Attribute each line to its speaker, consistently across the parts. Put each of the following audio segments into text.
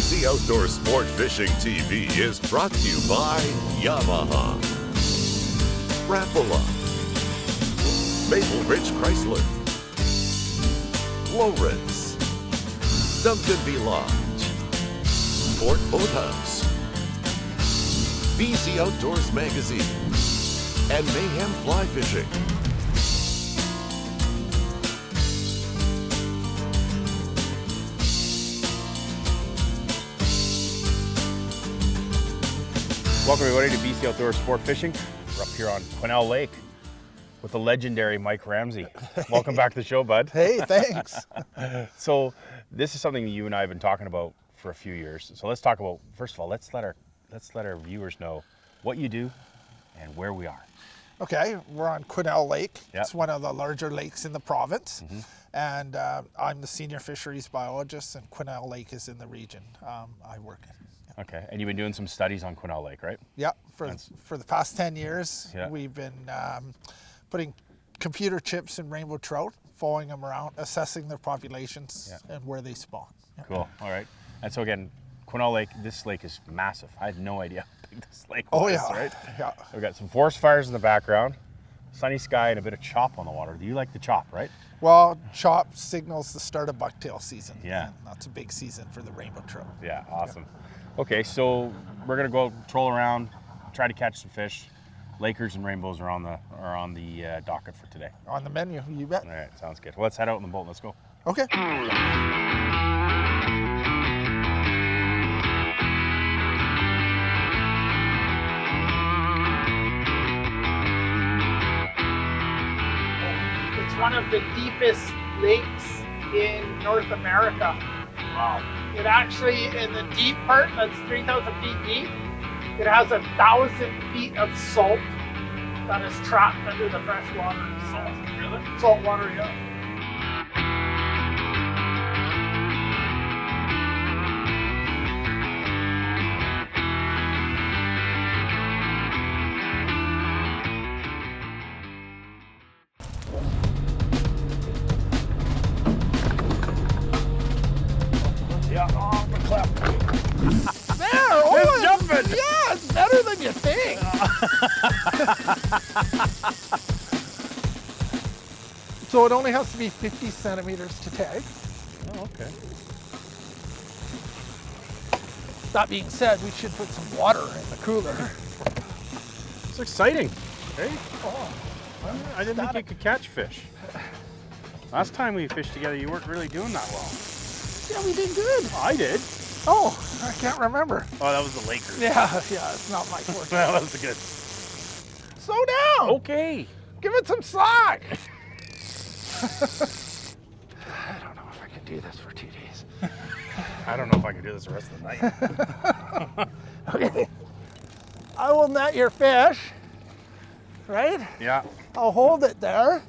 Speaker 1: BC Outdoor Sport Fishing TV is brought to you by Yamaha, Rapala, Maple Ridge Chrysler, Lawrence, Duncan Lodge, Fort Boathouse, BC Outdoors Magazine, and Mayhem Fly Fishing.
Speaker 2: Welcome everybody to BC Outdoor Sport Fishing. We're up here on Quesnel Lake with the legendary Mike Ramsay. Welcome back to the show, bud.
Speaker 3: Hey, thanks.
Speaker 2: So this is something that you and I have been talking about for a few years. So let's talk about, first of all, let's let our viewers know what you do and where we are.
Speaker 3: Okay, we're on Quesnel Lake.
Speaker 2: Yep.
Speaker 3: It's one of the larger lakes in the province. And I'm the senior fisheries biologist, and Quesnel Lake is in the region I work in.
Speaker 2: Okay, and you've been doing some studies on Quesnel Lake, right?
Speaker 3: Yeah, for the past 10 years,
Speaker 2: Yeah.
Speaker 3: we've been putting computer chips in rainbow trout, following them around, assessing their populations and where they spawn. Yeah.
Speaker 2: Cool, all right. And so again, Quesnel Lake, this lake is massive. I had no idea how big this lake was,
Speaker 3: Oh yeah,
Speaker 2: right?
Speaker 3: yeah.
Speaker 2: We've got some forest fires in the background, sunny sky, and a bit of chop on the water. Do you like the chop, right?
Speaker 3: Well, chop signals the start of bucktail season.
Speaker 2: Yeah.
Speaker 3: And that's a big season for the rainbow trout.
Speaker 2: Yeah, awesome. Okay, so we're gonna go troll around, try to catch some fish. Lakers and rainbows are on the docket for today.
Speaker 3: On the menu, you bet.
Speaker 2: All right, sounds good. Well, let's head out in the boat. Let's go.
Speaker 3: Okay.
Speaker 4: It's one of the deepest lakes in North America.
Speaker 2: Wow.
Speaker 4: It actually, in the deep part, that's 3,000 feet deep, it has 1,000 feet of salt that is trapped under the fresh water.
Speaker 2: Salt, really?
Speaker 4: Salt water, yeah.
Speaker 2: Yeah, on the cliff.
Speaker 3: There! Oh,
Speaker 2: It's jumping!
Speaker 3: Yeah, it's better than you think. So it only has to be 50 centimeters to tag.
Speaker 2: Oh, okay.
Speaker 3: That being said, we should put some water in the cooler.
Speaker 2: It's exciting. Hey,
Speaker 3: Oh,
Speaker 2: I didn't think you could catch fish. Last time we fished together, you weren't really doing that well.
Speaker 3: yeah, we did good.
Speaker 2: I did.
Speaker 3: Oh, I can't remember.
Speaker 2: Oh, that was the Lakers.
Speaker 3: Yeah, it's not my forte.
Speaker 2: That was good.
Speaker 3: Slow down.
Speaker 2: Okay.
Speaker 3: Give it some slack. I don't know if I can do this for 2 days.
Speaker 2: I don't know if I can do this the rest of the night.
Speaker 3: Okay. I will net your fish, right?
Speaker 2: Yeah.
Speaker 3: I'll hold it there,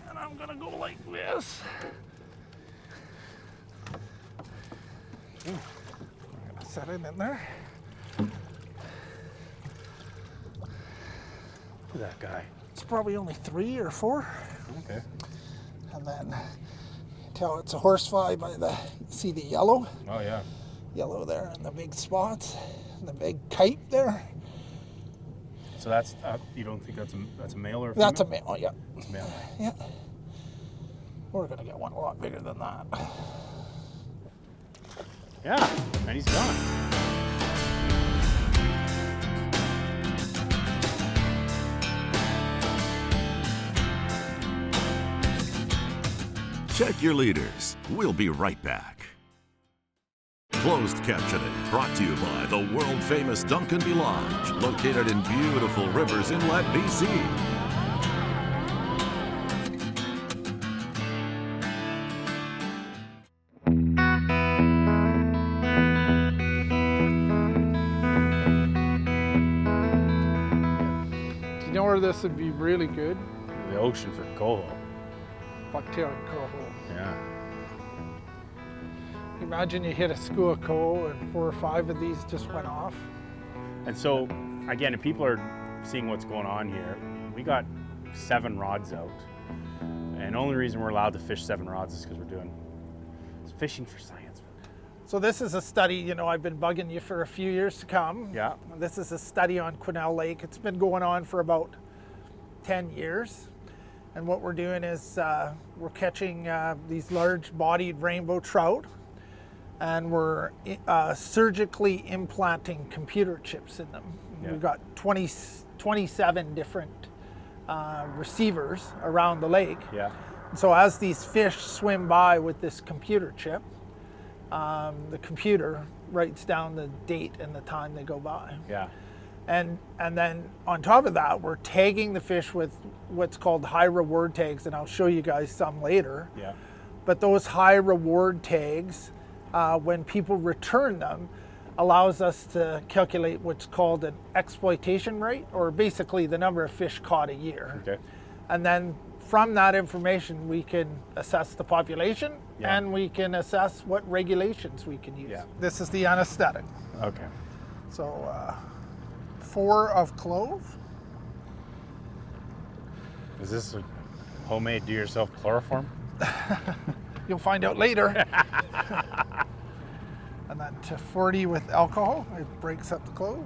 Speaker 3: and I'm gonna go like this. I'm gonna set it in there.
Speaker 2: Look at that guy.
Speaker 3: It's probably only 3 or 4.
Speaker 2: Okay.
Speaker 3: And then you can tell it's a horsefly by see the yellow
Speaker 2: Oh, yeah.
Speaker 3: there, and the big spots, and the big kite there.
Speaker 2: So that's, you don't think that's a male or a female?
Speaker 3: That's a male, yeah.
Speaker 2: It's a male.
Speaker 3: Yeah. We're gonna get one a lot bigger than that.
Speaker 2: Yeah, and he's gone.
Speaker 1: Check your leaders. We'll be right back. Closed captioning brought to you by the world-famous Duncan Lodge, located in beautiful Rivers Inlet, BC.
Speaker 3: Do you know where this would be really good?
Speaker 2: The ocean for coho.
Speaker 3: Bucktail and coho.
Speaker 2: Yeah.
Speaker 3: Imagine you hit a school of coho and 4 or 5 of these just went off.
Speaker 2: And so, again, if people are seeing what's going on here, we got 7 rods out. And the only reason we're allowed to fish 7 rods is because we're doing fishing for science.
Speaker 3: So this is a study, you know, I've been bugging you for a few years to come.
Speaker 2: Yeah.
Speaker 3: This is a study on Quesnel Lake. It's been going on for about 10 years. And what we're doing is we're catching these large-bodied rainbow trout, and we're surgically implanting computer chips in them.
Speaker 2: Yeah.
Speaker 3: We've got 27 different receivers around the lake.
Speaker 2: Yeah.
Speaker 3: So as these fish swim by with this computer chip, the computer writes down the date and the time they go by.
Speaker 2: Yeah.
Speaker 3: And then on top of that, we're tagging the fish with what's called high reward tags, and I'll show you guys some later.
Speaker 2: Yeah.
Speaker 3: But those high reward tags, when people return them, allows us to calculate what's called an exploitation rate, or basically the number of fish caught a year.
Speaker 2: Okay.
Speaker 3: And then from that information, we can assess the population,
Speaker 2: Yeah.
Speaker 3: and we can assess what regulations we can use.
Speaker 2: Yeah.
Speaker 3: This is the anesthetic.
Speaker 2: Okay.
Speaker 3: So 4 of clove.
Speaker 2: Is this a homemade do-yourself chloroform?
Speaker 3: You'll find out later. And then to 40 with alcohol. It breaks up the clove.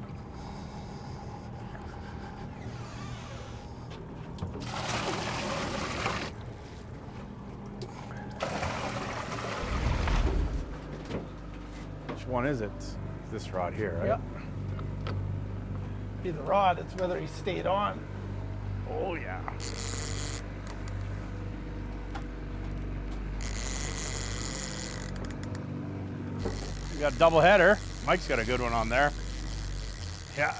Speaker 2: Which one is it? It's this rod here, right?
Speaker 3: Yep. Be the rod, it's whether he stayed on.
Speaker 2: Oh yeah. We got a double header. Mike's got a good one on there. Yeah.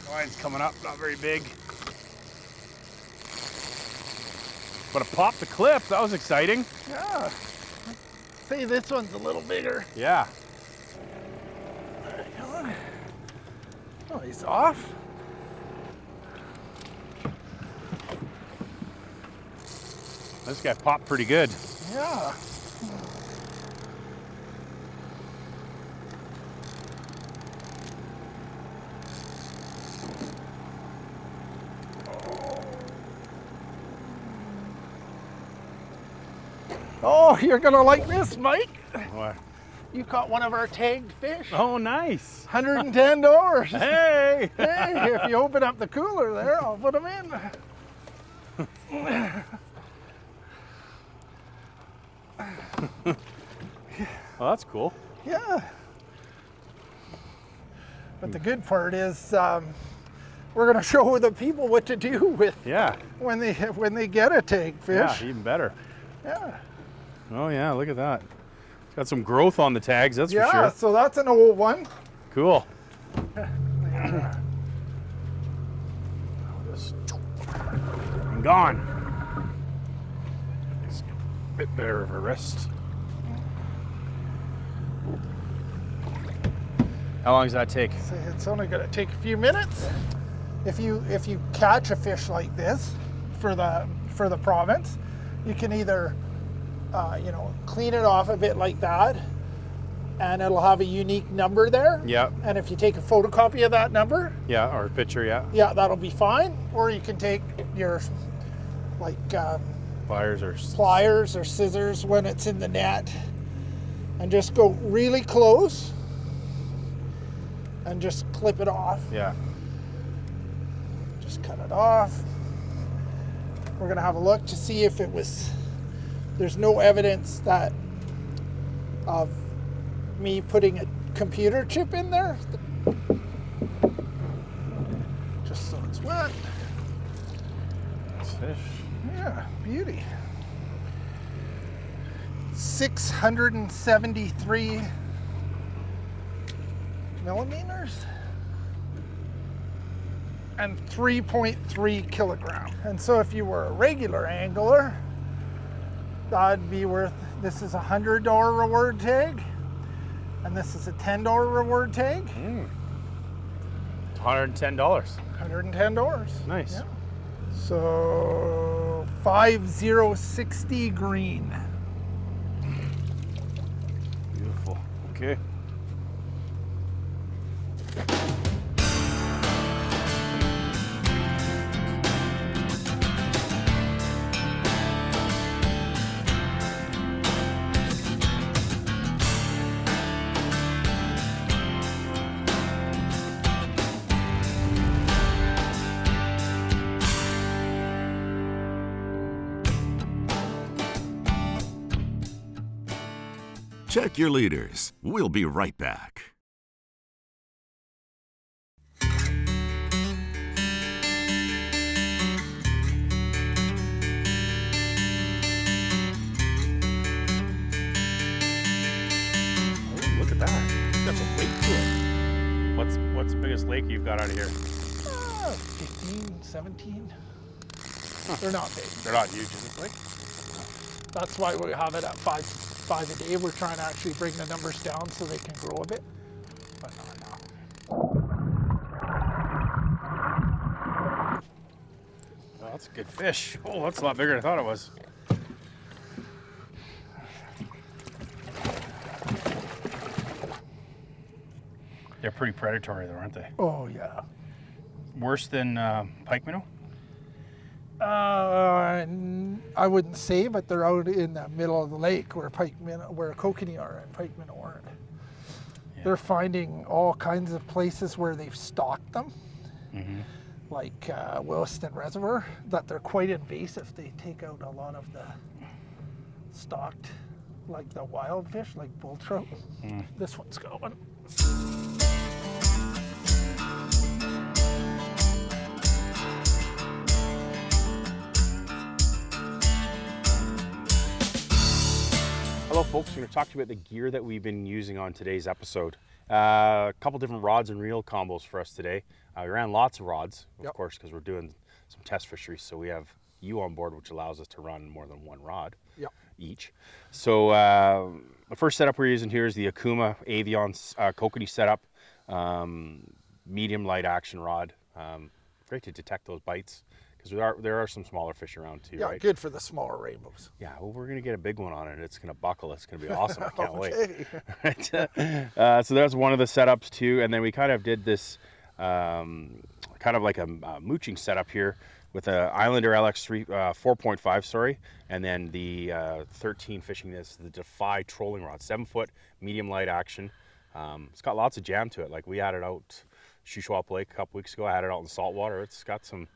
Speaker 2: Line's coming up, not very big. But it popped the clip, that was exciting.
Speaker 3: Yeah. Say this one's a little bigger.
Speaker 2: Yeah.
Speaker 3: Oh, he's off.
Speaker 2: This guy popped pretty good.
Speaker 3: Yeah. Oh, you're gonna like this, Mike.
Speaker 2: What?
Speaker 3: You caught one of our tagged fish.
Speaker 2: Oh, nice.
Speaker 3: $110.
Speaker 2: Hey!
Speaker 3: Hey, if you open up the cooler there, I'll put them in.
Speaker 2: Well, that's cool.
Speaker 3: Yeah. But the good part is we're going to show the people what to do with
Speaker 2: Yeah.
Speaker 3: when they get a tagged fish.
Speaker 2: Yeah, even better.
Speaker 3: Yeah.
Speaker 2: Oh yeah, look at that. It's got some growth on the tags, that's
Speaker 3: Yeah,
Speaker 2: for sure.
Speaker 3: so that's an old one.
Speaker 2: Cool. And gone. It's a bit better of a wrist. How long does that take?
Speaker 3: So it's only going to take a few minutes. If you catch a fish like this for the province, you can either clean it off a bit like that, and it'll have a unique number there.
Speaker 2: Yeah.
Speaker 3: And if you take a photocopy of that number,
Speaker 2: Yeah, or a picture, yeah.
Speaker 3: yeah, that'll be fine. Or you can take your
Speaker 2: Pliers or
Speaker 3: pliers or scissors when it's in the net and just go really close and just clip it off.
Speaker 2: yeah.
Speaker 3: Just cut it off. We're gonna have a look to see if there's no evidence of me putting a computer chip in there. Just so it's wet.
Speaker 2: It's fish.
Speaker 3: Yeah, beauty. 673 millimeters and 3.3 kilograms. And so if you were a regular angler, that'd be worth, this is a $100 reward tag, and this is a $10 reward tag.
Speaker 2: $110.
Speaker 3: $110.
Speaker 2: Nice.
Speaker 3: Yeah. So 5060 green.
Speaker 2: Beautiful. Okay.
Speaker 1: Check your leaders. We'll be right back.
Speaker 2: Oh, look at that. That's a weight to it. What's the biggest lake you've got out of here?
Speaker 3: 15, 17. They're not big.
Speaker 2: They're not huge, is it? Like?
Speaker 3: That's why we have it at five a day. We're trying to actually bring the numbers down so they can grow a bit. But not now.
Speaker 2: Well, that's a good fish. Oh, that's a lot bigger than I thought it was. They're pretty predatory though, aren't they?
Speaker 3: Oh yeah.
Speaker 2: Worse than pike minnow?
Speaker 3: I wouldn't say, but they're out in the middle of the lake where kokanee are and pike minnow aren't.
Speaker 2: Yeah.
Speaker 3: They're finding all kinds of places where they've stocked them, like Williston Reservoir, that they're quite invasive. They take out a lot of the stocked, like the wild fish, like bull trout. This one's got one.
Speaker 2: Hello folks, we're going to talk to you about the gear that we've been using on today's episode. A couple different rods and reel combos for us today. We ran lots of rods, of course, because we're doing some test fisheries, so we have you on board, which allows us to run more than one rod each. So the first setup we're using here is the Akuma Avion kokanee setup, medium light action rod. Great to detect those bites, because there are some smaller fish around too, right?
Speaker 3: Good for the smaller rainbows.
Speaker 2: Yeah, well, we're going to get a big one on it. It's going to buckle. It's going to be awesome. I can't wait. Right? So that's one of the setups too. And then we kind of did this kind of like a mooching setup here with an Islander LX3 4.5, sorry, and then the 13 fishing this, the Defy trolling rod, 7-foot, medium light action. It's got lots of jam to it. Like we had it out Shuswap Lake a couple weeks ago. I had it out in saltwater. It's got some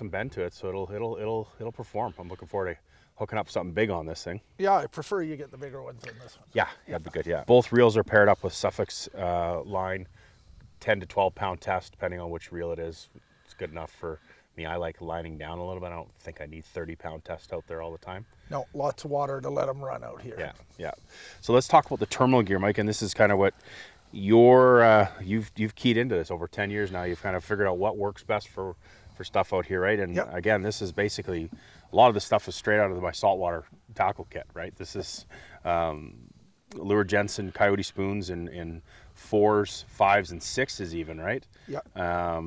Speaker 2: bend to it, so it'll perform. I'm looking forward to hooking up something big on this thing.
Speaker 3: Yeah, I prefer you get the bigger ones than this one.
Speaker 2: Yeah, that'd be good. Yeah, both reels are paired up with Suffolk's line, 10 to 12 pound test, depending on which reel it is. It's good enough for me. I like lining down a little bit. I don't think I need 30 pound test out there all the time.
Speaker 3: No, lots of water to let them run out here.
Speaker 2: Yeah. So let's talk about the terminal gear, Mike. And this is kind of what you've keyed into this over 10 years now. You've kind of figured out what works best for stuff out here, right? And again, this is basically, a lot of the stuff is straight out of my saltwater tackle kit, right? This is Lure Jensen Coyote spoons in 4s, 5s, and 6s even, right?
Speaker 3: Yeah.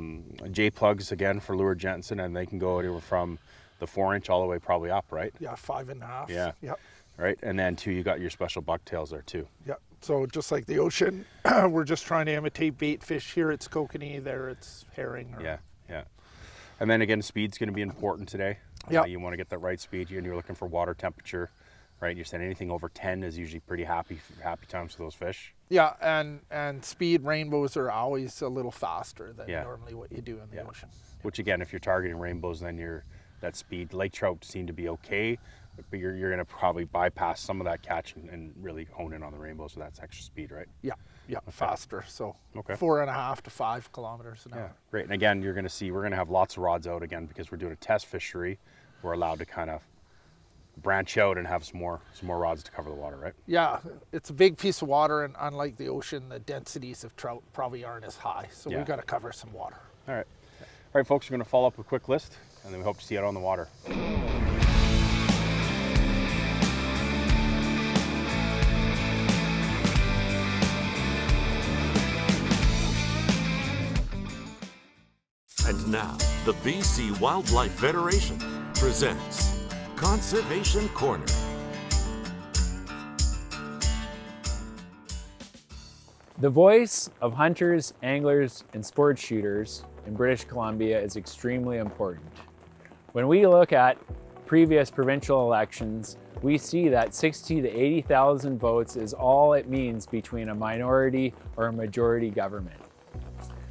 Speaker 2: J plugs again for Lure Jensen, and they can go anywhere from the 4-inch all the way probably up, right?
Speaker 3: Yeah, 5.5.
Speaker 2: Yeah.
Speaker 3: Yep.
Speaker 2: Right, and then too, you got your special bucktails there too.
Speaker 3: Yeah. So just like the ocean, we're just trying to imitate bait fish. Here it's kokanee, there it's herring.
Speaker 2: Yeah. And then again, speed's going to be important today.
Speaker 3: Yeah.
Speaker 2: You want to get that right speed, and you're looking for water temperature, right? You're saying anything over 10 is usually pretty happy times for those fish.
Speaker 3: Yeah, and speed rainbows are always a little faster than normally what you do in the ocean.
Speaker 2: Which again, if you're targeting rainbows, then that speed. Lake trout seem to be okay, but you're going to probably bypass some of that catch and really hone in on the rainbows, so that's extra speed, right?
Speaker 3: Yeah, faster. So 4.5 to 5 kilometers an hour.
Speaker 2: Yeah, great. And again, we're going to have lots of rods out again because we're doing a test fishery. We're allowed to kind of branch out and have some more rods to cover the water, right?
Speaker 3: Yeah, it's a big piece of water, and unlike the ocean, the densities of trout probably aren't as high. So we've got to cover some water.
Speaker 2: All right, folks, we're going to follow up with a quick list, and then we hope to see you out on the water.
Speaker 1: And now, the BC Wildlife Federation presents Conservation Corner.
Speaker 5: The voice of hunters, anglers, and sport shooters in British Columbia is extremely important. When we look at previous provincial elections, we see that 60,000 to 80,000 votes is all it means between a minority or a majority government.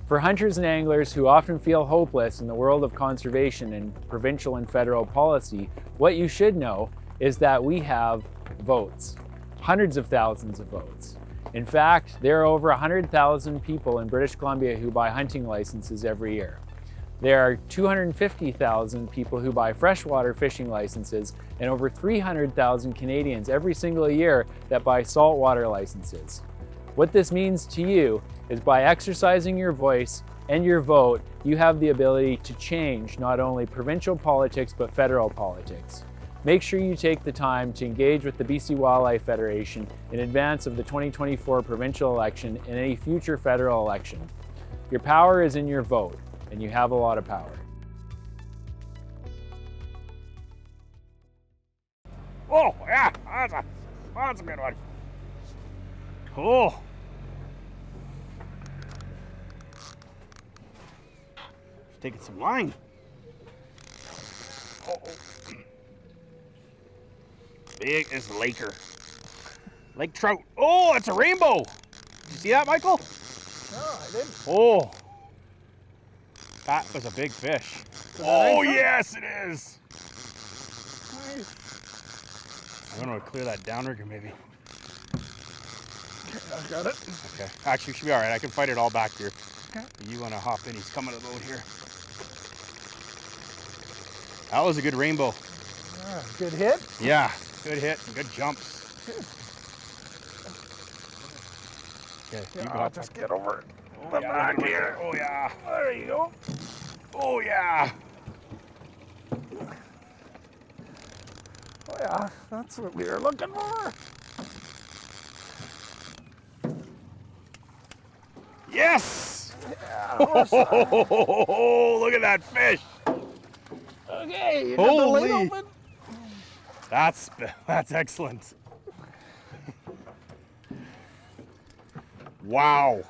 Speaker 5: For hunters and anglers who often feel hopeless in the world of conservation and provincial and federal policy, what you should know is that we have votes. hundreds of thousands of votes. In fact, there are over 100,000 people in British Columbia who buy hunting licenses every year. There are 250,000 people who buy freshwater fishing licenses and over 300,000 Canadians every single year that buy saltwater licenses. What this means to you is by exercising your voice and your vote, you have the ability to change not only provincial politics but federal politics. Make sure you take the time to engage with the BC Wildlife Federation in advance of the 2024 provincial election and any future federal election. Your power is in your vote, and you have a lot of power.
Speaker 2: Oh, yeah, that's a good one. Oh. Taking some line. Oh. Big as a laker. Lake trout. Oh, it's a rainbow. You see that, Michael?
Speaker 3: No, I didn't.
Speaker 2: Oh. That was a big fish. Oh, yes, it is.
Speaker 3: Nice.
Speaker 2: I'm going to clear that downrigger maybe.
Speaker 3: Okay, I got it.
Speaker 2: Okay. Actually, it should be all right. I can fight it all back here.
Speaker 3: Okay.
Speaker 2: You want to hop in? He's coming to the boat here. That was a good rainbow.
Speaker 3: Good hit.
Speaker 2: Yeah, good hit and good jumps. Okay,
Speaker 3: Yeah,
Speaker 2: you
Speaker 3: I'll
Speaker 2: got
Speaker 3: just get over
Speaker 2: Oh,
Speaker 3: the
Speaker 2: yeah,
Speaker 3: back
Speaker 2: look at
Speaker 3: here.
Speaker 2: it. Oh, yeah.
Speaker 3: There you go.
Speaker 2: Oh, yeah.
Speaker 3: Oh yeah, that's what we were looking for.
Speaker 2: Yes!
Speaker 3: Yeah,
Speaker 2: Oh, look at that fish.
Speaker 3: okay, you got the lid
Speaker 2: Holy.
Speaker 3: open.
Speaker 2: That's excellent. Wow.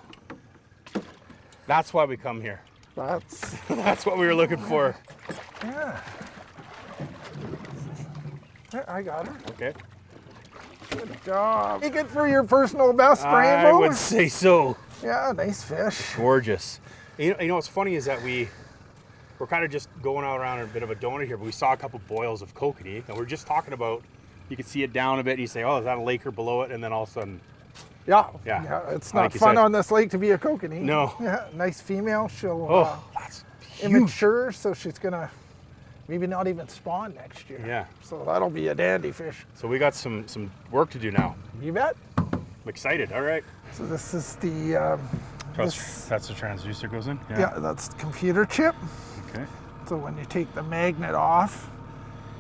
Speaker 2: That's why we come here. That's what we were looking for.
Speaker 3: Yeah. Yeah, I got her.
Speaker 2: Okay.
Speaker 3: Good job. Take it for your personal best,
Speaker 2: I
Speaker 3: Rainbow.
Speaker 2: would say so.
Speaker 3: Yeah, nice fish.
Speaker 2: Gorgeous. You know what's funny is that we're kind of just going out around a bit of a donut here, but we saw a couple boils of kokanee, and we're just talking about, you can see it down a bit, and you say, oh, is that a laker below it? And then all of a sudden,
Speaker 3: Yeah.
Speaker 2: Yeah.
Speaker 3: It's
Speaker 2: Like
Speaker 3: not
Speaker 2: you
Speaker 3: fun
Speaker 2: said.
Speaker 3: on this lake to be a kokanee.
Speaker 2: No.
Speaker 3: Yeah, nice female. She'll
Speaker 2: oh, that's huge.
Speaker 3: immature, so she's gonna maybe not even spawn next year.
Speaker 2: Yeah.
Speaker 3: So that'll be a dandy fish.
Speaker 2: So we got some work to do now.
Speaker 3: You bet.
Speaker 2: I'm excited. All right.
Speaker 3: So this is the
Speaker 2: That's the transducer goes in?
Speaker 3: yeah, that's the computer chip.
Speaker 2: Okay.
Speaker 3: So when you take the magnet off,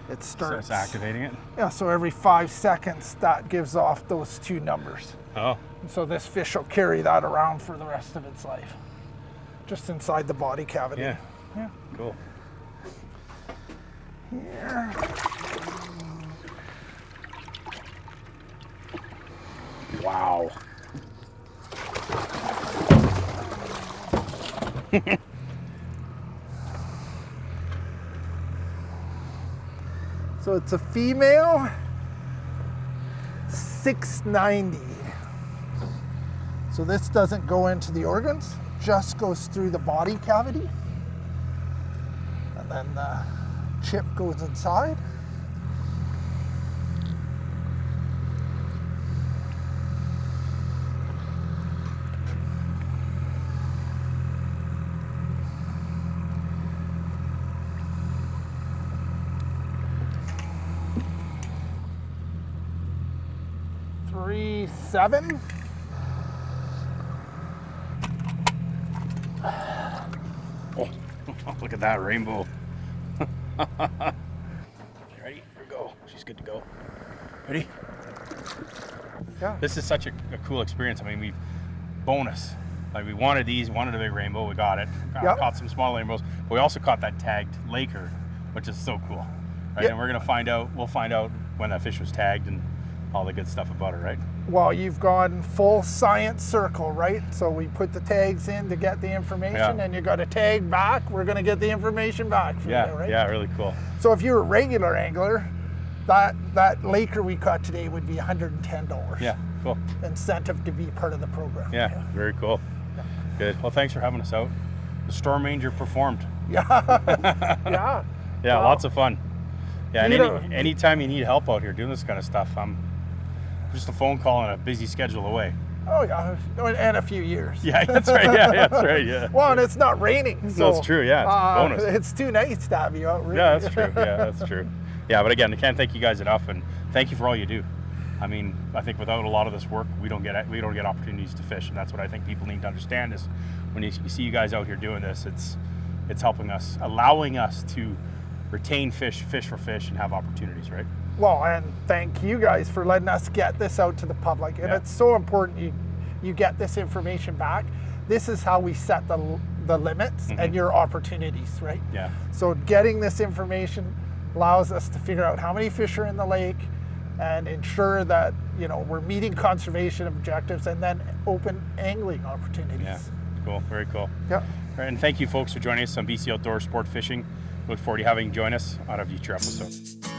Speaker 3: it
Speaker 2: So
Speaker 3: starts
Speaker 2: it's activating it?
Speaker 3: Yeah, so every 5 seconds that gives off those two numbers.
Speaker 2: Oh.
Speaker 3: And so this fish will carry that around for the rest of its life. Just inside the body cavity.
Speaker 2: Yeah.
Speaker 3: Yeah.
Speaker 2: Cool.
Speaker 3: Here.
Speaker 2: Wow.
Speaker 3: So it's a female 690. So this doesn't go into the organs, just goes through the body cavity. And then the chip goes inside. Three, 7.
Speaker 2: Oh, look at that rainbow. You ready? Here we go. She's good to go. Ready?
Speaker 3: Yeah.
Speaker 2: This is such a cool experience. I mean, bonus. Like we wanted these, wanted a big rainbow, we got it.
Speaker 3: Yep.
Speaker 2: Caught some small rainbows, but we also caught that tagged laker, which is so cool. Right?
Speaker 3: Yep.
Speaker 2: And we'll find out when that fish was tagged and all the good stuff about it, right?
Speaker 3: Well, you've gone full science circle, right? So we put the tags in to get the information,
Speaker 2: Yeah.
Speaker 3: and you got a tag back. We're going to get the information back from you, right?
Speaker 2: Yeah, really cool.
Speaker 3: So if you're a regular angler, that laker we caught today would be $110.
Speaker 2: Yeah, cool.
Speaker 3: Incentive to be part of the program.
Speaker 2: Yeah, very cool. Good. Well, thanks for having us out. The Storm Ranger performed.
Speaker 3: Yeah. Yeah.
Speaker 2: Yeah,
Speaker 3: Wow.
Speaker 2: lots of fun. Yeah,
Speaker 3: You know-
Speaker 2: and anytime you need help out here doing this kind of stuff, I'm just a phone call and a busy schedule away.
Speaker 3: Oh yeah, and a few years.
Speaker 2: Yeah, that's right. Yeah, that's right. Yeah.
Speaker 3: Well, and it's not raining. So,
Speaker 2: it's true. Yeah, it's a bonus.
Speaker 3: It's too nice to have you out. Really.
Speaker 2: Yeah, that's true. Yeah, that's true. Yeah, but again, I can't thank you guys enough, and thank you for all you do. I mean, I think without a lot of this work, we don't get opportunities to fish, and that's what I think people need to understand is when you see you guys out here doing this, it's helping us, allowing us to retain fish for fish, and have opportunities, right?
Speaker 3: Well, and thank you guys for letting us get this out to the public. And it's so important you get this information back. This is how we set the limits and your opportunities, right?
Speaker 2: Yeah.
Speaker 3: So getting this information allows us to figure out how many fish are in the lake and ensure that, you know, we're meeting conservation objectives and then open angling opportunities.
Speaker 2: Yeah, cool, very cool.
Speaker 3: Yeah.
Speaker 2: Right, and thank you folks for joining us on BC Outdoor Sport Fishing. Look forward to having you join us on a future episode.